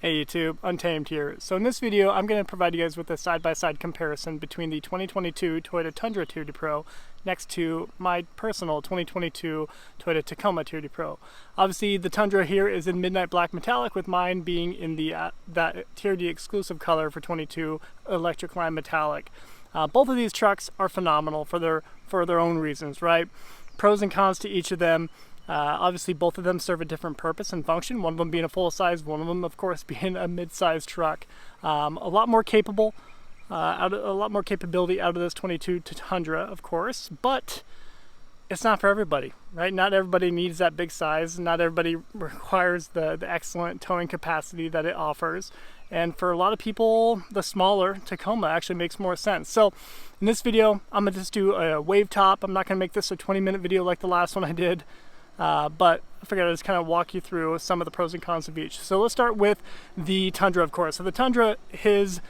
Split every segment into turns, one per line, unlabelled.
Hey YouTube, Untamed here. So in this video, I'm going to provide you guys with a side-by-side comparison between the 2022 Toyota Tundra TRD Pro next to my personal 2022 Toyota Tacoma TRD Pro. Obviously, the Tundra here is in midnight black metallic, with mine being in the that TRD exclusive color for 22 electric line metallic. Both of these trucks are phenomenal for their own reasons, right? Pros and cons to each of them. Obviously, both of them serve a different purpose and function, one of them being a full-size, one of them, of course, being a mid-size truck. A lot more capable, a lot more capability out of this 22 Tundra, of course, but it's not for everybody, right? Not everybody needs that big size. Not everybody requires the excellent towing capacity that it offers. And for a lot of people, the smaller Tacoma actually makes more sense. So in this video, I'm going to just do a wave top. I'm not going to make this a 20-minute video like the last one I did. But I figured I'd just kind of walk you through some of the pros and cons of each. So let's start with the Tundra, of course. So the Tundra is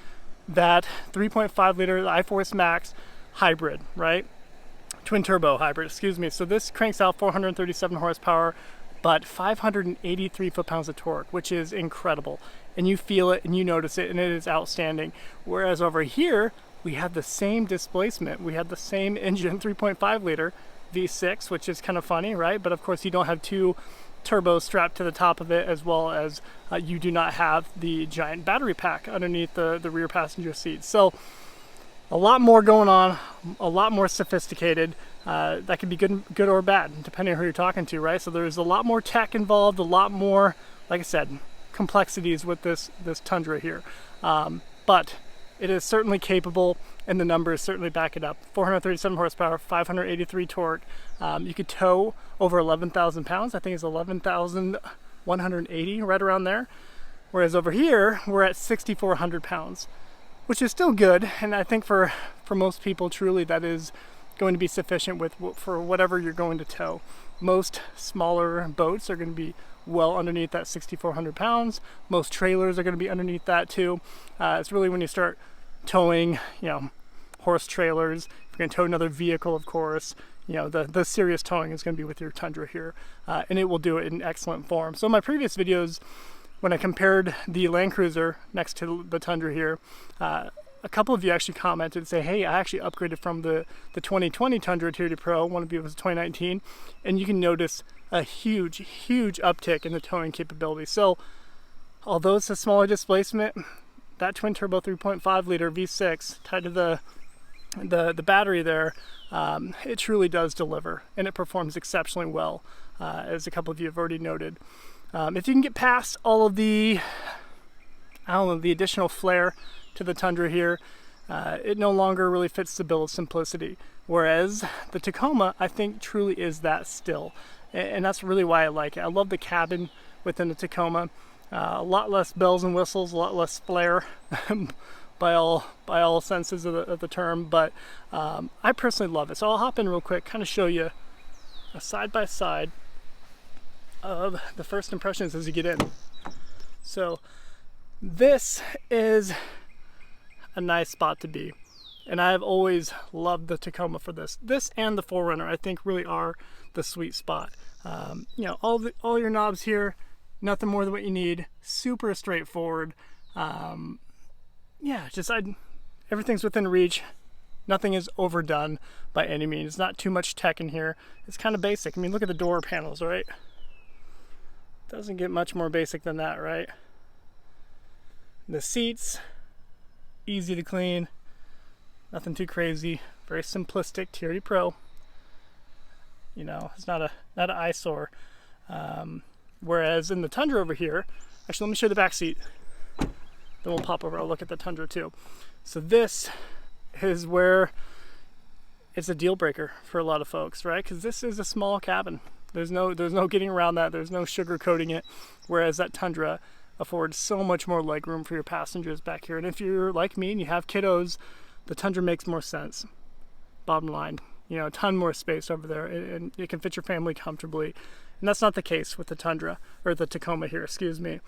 that 3.5 liter iForce Max hybrid, right? Twin turbo hybrid, excuse me. So this cranks out 437 horsepower, but 583 foot-pounds of torque, which is incredible. And you feel it and you notice it, and it is outstanding. Whereas over here, we have the same displacement. We have the same engine, 3.5 liter V6, which is kind of funny, right? But of course you don't have two turbos strapped to the top of it, as well as you do not have the giant battery pack underneath the rear passenger seat. So a lot more going on, a lot more sophisticated. That can be good or bad, depending on who you're talking to, right? So there's a lot more tech involved, a lot more, like I said, complexities with this Tundra here. But it is certainly capable, and the numbers certainly back it up. 437 horsepower, 583 torque. You could tow over 11,000 pounds. I think it's 11,180, right around there. Whereas over here, we're at 6,400 pounds, which is still good. And I think for most people, truly, that is going to be sufficient for whatever you're going to tow. Most smaller boats are going to be well underneath that 6,400 pounds. Most trailers are going to be underneath that too. It's really when you start towing, horse trailers, if you're going to tow another vehicle, of course, the serious towing is going to be with your Tundra here, and it will do it in excellent form. So in my previous videos, when I compared the Land Cruiser next to the Tundra here, a couple of you actually commented and say, hey, I actually upgraded from the 2020 Tundra TRD Pro, one of you was 2019, and you can notice a huge uptick in the towing capability. So although it's a smaller displacement, that twin turbo 3.5 liter V6 tied to the battery there, it truly does deliver, and it performs exceptionally well, as a couple of you have already noted. If you can get past all of the additional flair to the Tundra here, it no longer really fits the bill of simplicity. Whereas the Tacoma, I think, truly is that still. And that's really why I like it. I love the cabin within the Tacoma. A lot less bells and whistles, a lot less flair by all senses of the term, but I personally love it. So I'll hop in real quick, kind of show you a side-by-side of the first impressions as you get in. So this is a nice spot to be, and I've always loved the Tacoma for this. This and the 4Runner, I think, really are the sweet spot. All your knobs here, nothing more than what you need. Super straightforward. Everything's within reach. Nothing is overdone by any means. It's not too much tech in here. It's kind of basic. I mean, look at the door panels, right? Doesn't get much more basic than that, right? The seats, easy to clean. Nothing too crazy. Very simplistic TRD Pro. It's not an eyesore. Whereas in the Tundra over here, actually, let me show you the back seat. Then we'll pop over. I'll look at the Tundra too. So this is where it's a deal breaker for a lot of folks, right? Because this is a small cabin. There's no getting around that. There's no sugarcoating it. Whereas that Tundra affords so much more legroom for your passengers back here. And if you're like me and you have kiddos, the Tundra makes more sense. Bottom line, a ton more space over there, and it can fit your family comfortably. And that's not the case with the Tundra, or the Tacoma here, excuse me.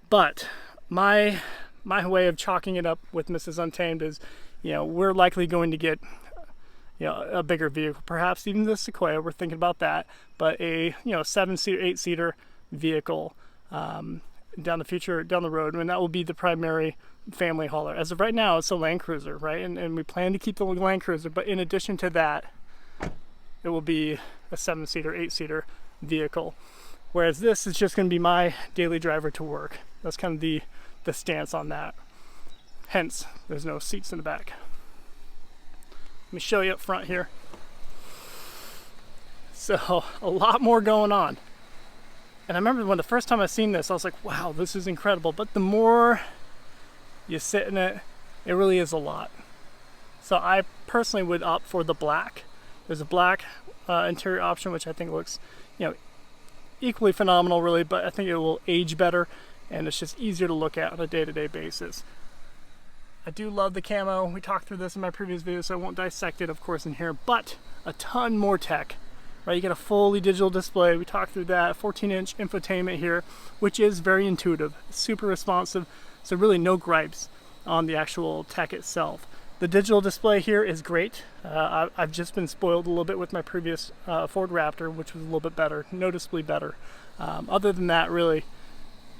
But my way of chalking it up with Mrs. Untamed is, we're likely going to get, a bigger vehicle, perhaps even the Sequoia. We're thinking about that, but a 7-seater, 8-seater vehicle down the road, and that will be the primary family hauler. As of right now, it's a Land Cruiser, right? And we plan to keep the Land Cruiser, but in addition to that, it will be a 7-seater, 8-seater vehicle. Whereas this is just going to be my daily driver to work. That's kind of the stance on that. Hence, there's no seats in the back. Let me show you up front here. So, a lot more going on. And I remember when the first time I seen this, I was like, wow, this is incredible. But the more you sit in it, it really is a lot. So I personally would opt for the black. There's a black interior option, which I think looks, equally phenomenal really, but I think it will age better and it's just easier to look at on a day-to-day basis. I do love the camo. We talked through this in my previous video, so I won't dissect it, of course, in here, but a ton more tech. Right, you get a fully digital display. We talked through that. 14-inch infotainment here, which is very intuitive, super responsive. So really no gripes on the actual tech itself. The digital display here is great. I've just been spoiled a little bit with my previous Ford Raptor, which was a little bit better, noticeably better. Other than that, really,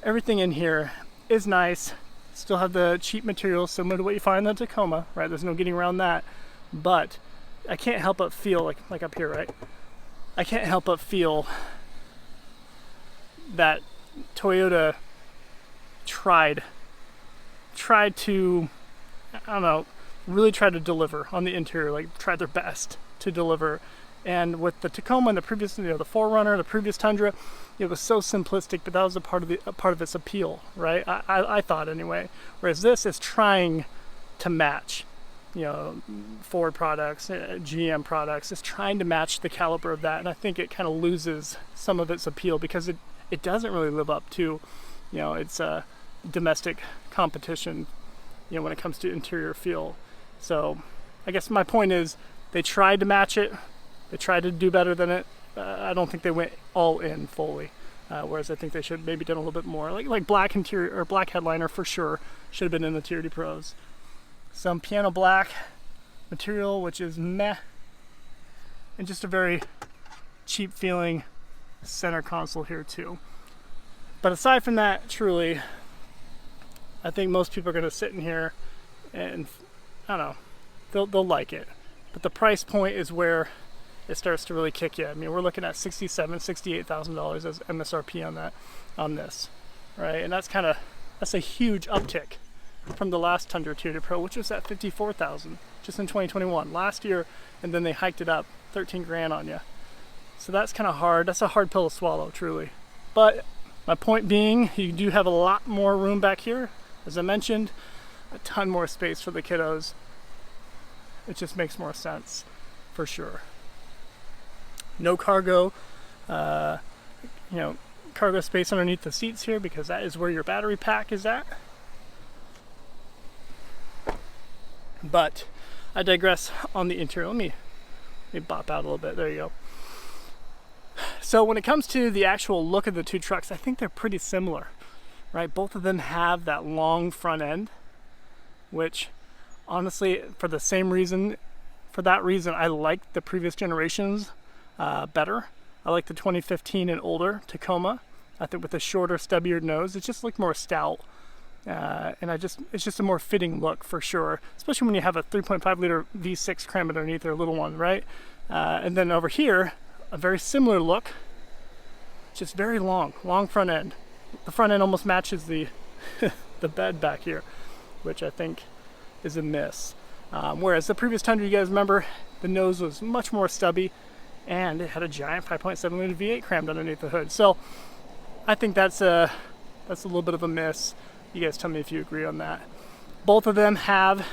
everything in here is nice. Still have the cheap materials similar to what you find in the Tacoma, right? There's no getting around that. But I can't help but feel like up here, right? I can't help but feel that Toyota tried to, I don't know, really try to deliver on the interior, like tried their best to deliver. And with the Tacoma and the previous, the 4Runner, the previous Tundra, it was so simplistic, but that was a part of its appeal, right? I thought anyway. Whereas this is trying to match, Ford products, GM products, is trying to match the caliber of that, and I think it kind of loses some of its appeal because it doesn't really live up to, its domestic competition, when it comes to interior feel. So I guess my point is they tried to match it, they tried to do better than it. I don't think they went all in fully, whereas I think they should maybe done a little bit more. Like black interior or black headliner for sure should have been in the TRD Pros. Some piano black material, which is meh, and just a very cheap feeling center console here too. But aside from that, truly, I think most people are going to sit in here and, I don't know, they'll like it. But the price point is where it starts to really kick you. I mean, we're looking at $67,000, $68,000 as MSRP on this, right? And that's a huge uptick from the last Tundra TRD Pro, which was at $54,000 just in 2021 last year, and then they hiked it up 13 grand on you. So that's kind of hard. That's a hard pill to swallow, truly. But my point being, you do have a lot more room back here. As I mentioned, a ton more space for the kiddos. It just makes more sense, for sure. No cargo, cargo space underneath the seats here because that is where your battery pack is at. But I digress on the interior. Let me bop out a little bit. There you go. So when it comes to the actual look of the two trucks, I think they're pretty similar, right? Both of them have that long front end, which honestly, for that reason, I like the previous generations better. I like the 2015 and older Tacoma. I think with the shorter, stubbier nose, it just looked more stout. And it's just a more fitting look for sure, especially when you have a 3.5 liter V6 cram underneath their little one, right? And then over here, a very similar look, just very long front end. The front end almost matches the the bed back here, which I think is a miss. Whereas the previous Tundra, you guys remember, the nose was much more stubby, and it had a giant 5.7 liter V8 crammed underneath the hood. So I think that's a little bit of a miss. You guys tell me if you agree on that. Both of them have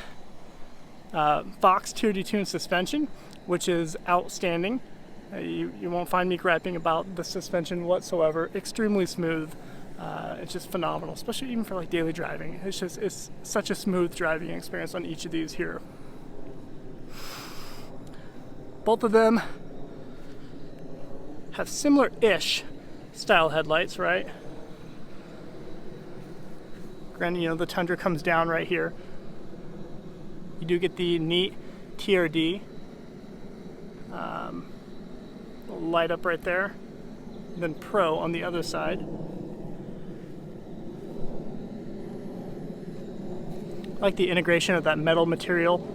Fox TRD tuned suspension, which is outstanding. You won't find me griping about the suspension whatsoever. Extremely smooth. It's just phenomenal, especially even for like daily driving. It's such a smooth driving experience on each of these here. Both of them have similar-ish style headlights, right? Granted, the Tundra comes down right here. You do get the neat TRD light up right there. And then Pro on the other side. I like the integration of that metal material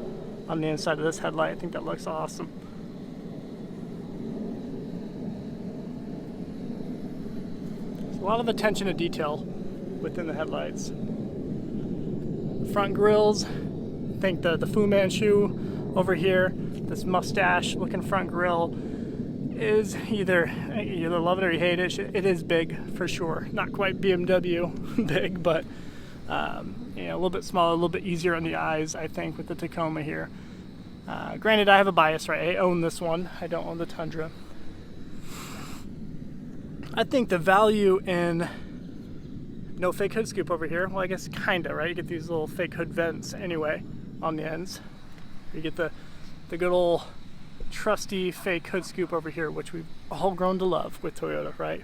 on the inside of this headlight. I think that looks awesome. There's a lot of attention to detail within the headlights. Front grills, I think the Fu Manchu over here, this mustache looking front grille is either love it or you hate it. It is big for sure. Not quite BMW big, but you know, a little bit smaller, a little bit easier on the eyes, I think, with the Tacoma here. Granted, I have a bias, right? I own this one. I don't own the Tundra. I think the value in no fake hood scoop over here, well, I guess kinda, right? You get these little fake hood vents anyway on the ends. You get the good old trusty fake hood scoop over here, which we've all grown to love with Toyota, right?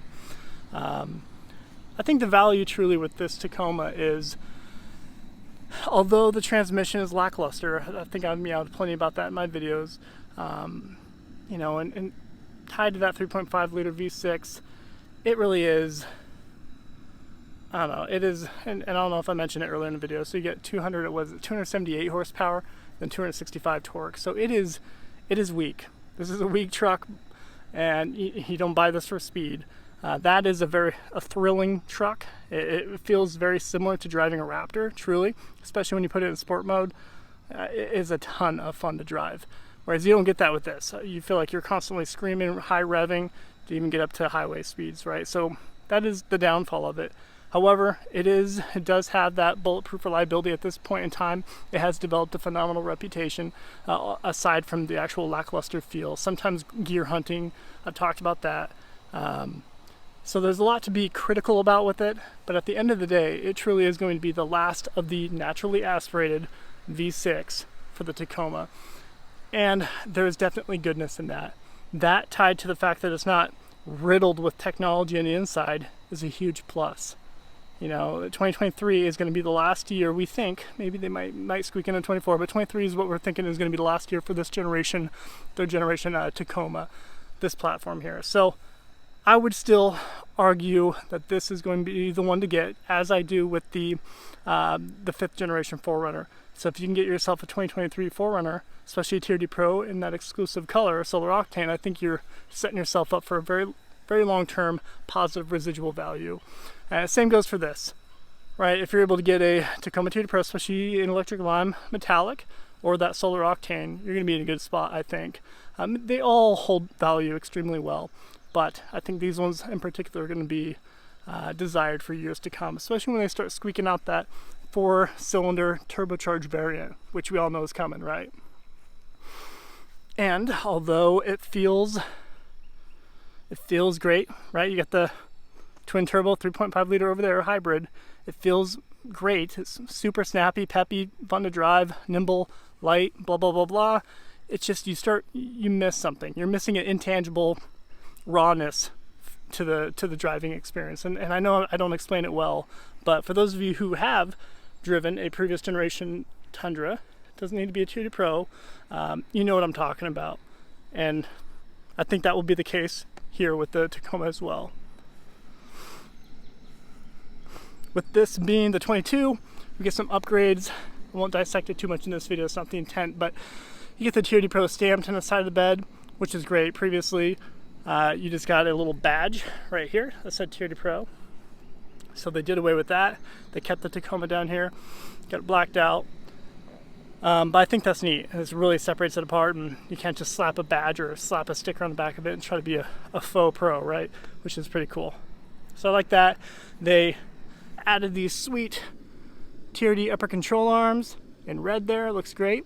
I think the value truly with this Tacoma is, although the transmission is lackluster, I think I've meowed plenty about that in my videos, you know, and tied to that 3.5 liter V6, it really is, I don't know, it is, and I don't know if I mentioned it earlier in the video, so you get 278 horsepower, then 265 torque, so it is weak. This is a weak truck, and you don't buy this for speed. That is a thrilling truck. It feels very similar to driving a Raptor, truly, especially when you put it in sport mode. It is a ton of fun to drive, whereas you don't get that with this. You feel like you're constantly screaming, high revving to even get up to highway speeds, right? So that is the downfall of it. However, it does have that bulletproof reliability at this point in time. It has developed a phenomenal reputation, aside from the actual lackluster feel. Sometimes gear hunting, I've talked about that. So there's a lot to be critical about with it, but at the end of the day, it truly is going to be the last of the naturally aspirated V6 for the Tacoma. And there's definitely goodness in that. That, tied to the fact that it's not riddled with technology on the inside, is a huge plus. You know, 2023 is going to be the last year, we think. Maybe they might squeak in 24, but 23 is what we're thinking is going to be the last year for this generation, third generation Tacoma, this platform here. So I would still argue that this is going to be the one to get, as I do with the fifth generation 4Runner. So if you can get yourself a 2023 4Runner, especially a TRD Pro in that exclusive color, Solar Octane, I think you're setting yourself up for a very, very long-term positive residual value. Same goes for this, right? If you're able to get a Tacoma TRD Pro, especially in electric lime metallic, or that Solar Octane, you're going to be in a good spot, I think. They all hold value extremely well, but I think these ones in particular are going to be desired for years to come, especially when they start squeaking out that 4-cylinder turbocharged variant, which we all know is coming, right? And although it feels great, right? You got the twin turbo 3.5 liter over there, hybrid. It feels great. It's super snappy, peppy, fun to drive, nimble, light, blah, blah, blah, blah. It's just you miss something. You're missing an intangible rawness to the driving experience. And I know I don't explain it well, but for those of you who have driven a previous generation Tundra, it doesn't need to be a TRD Pro, you know what I'm talking about. And I think that will be the case here with the Tacoma as well. With this being the 22, we get some upgrades. I won't dissect it too much in this video, it's not the intent, but you get the TRD Pro stamped on the side of the bed, which is great. Previously, you just got a little badge right here that said TRD Pro. So they did away with that. They kept the Tacoma down here, got it blacked out. But I think that's neat. It really separates it apart, and you can't just slap a badge or slap a sticker on the back of it and try to be a faux pro, right? Which is pretty cool. So I like that. They added these sweet TRD upper control arms in red there. It looks great.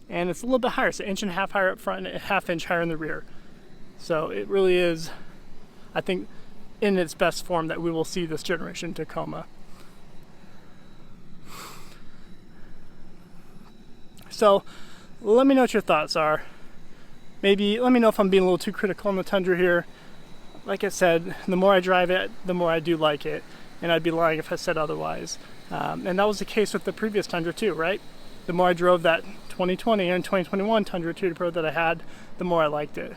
And it's a little bit higher. It's 1.5 inches higher up front and a 1/2 inch higher in the rear. So it really is, I think, in its best form that we will see this generation Tacoma. So let me know what your thoughts are. Maybe let me know if I'm being a little too critical on the Tundra here. Like I said, the more I drive it, the more I do like it. And I'd be lying if I said otherwise. And that was the case with the previous Tundra too, right? The more I drove that 2020 and 2021 Tundra TRD Pro that I had, the more I liked it.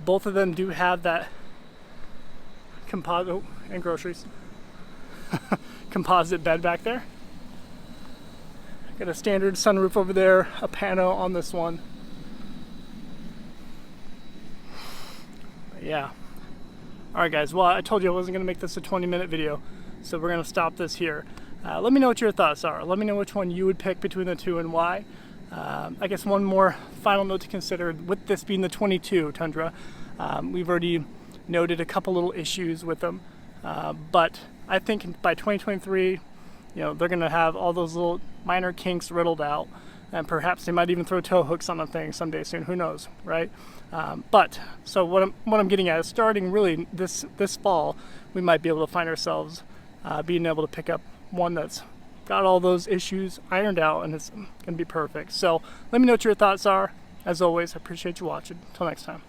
Both of them do have that composite, and groceries, composite bed back there. Got a standard sunroof over there, a pano on this one. But yeah. Alright guys, well I told you I wasn't going to make this a 20-minute video, so we're going to stop this here. Let me know what your thoughts are. Let me know which one you would pick between the two and why. I guess one more final note to consider, with this being the 22 Tundra, we've already noted a couple little issues with them, but I think by 2023, they're going to have all those little minor kinks riddled out, and perhaps they might even throw tow hooks on the thing someday soon. Who knows, right? But so what I'm getting at is, starting really this fall, we might be able to find ourselves being able to pick up one that's got all those issues ironed out, and it's going to be perfect. So let me know what your thoughts are. As always, I appreciate you watching. Until next time.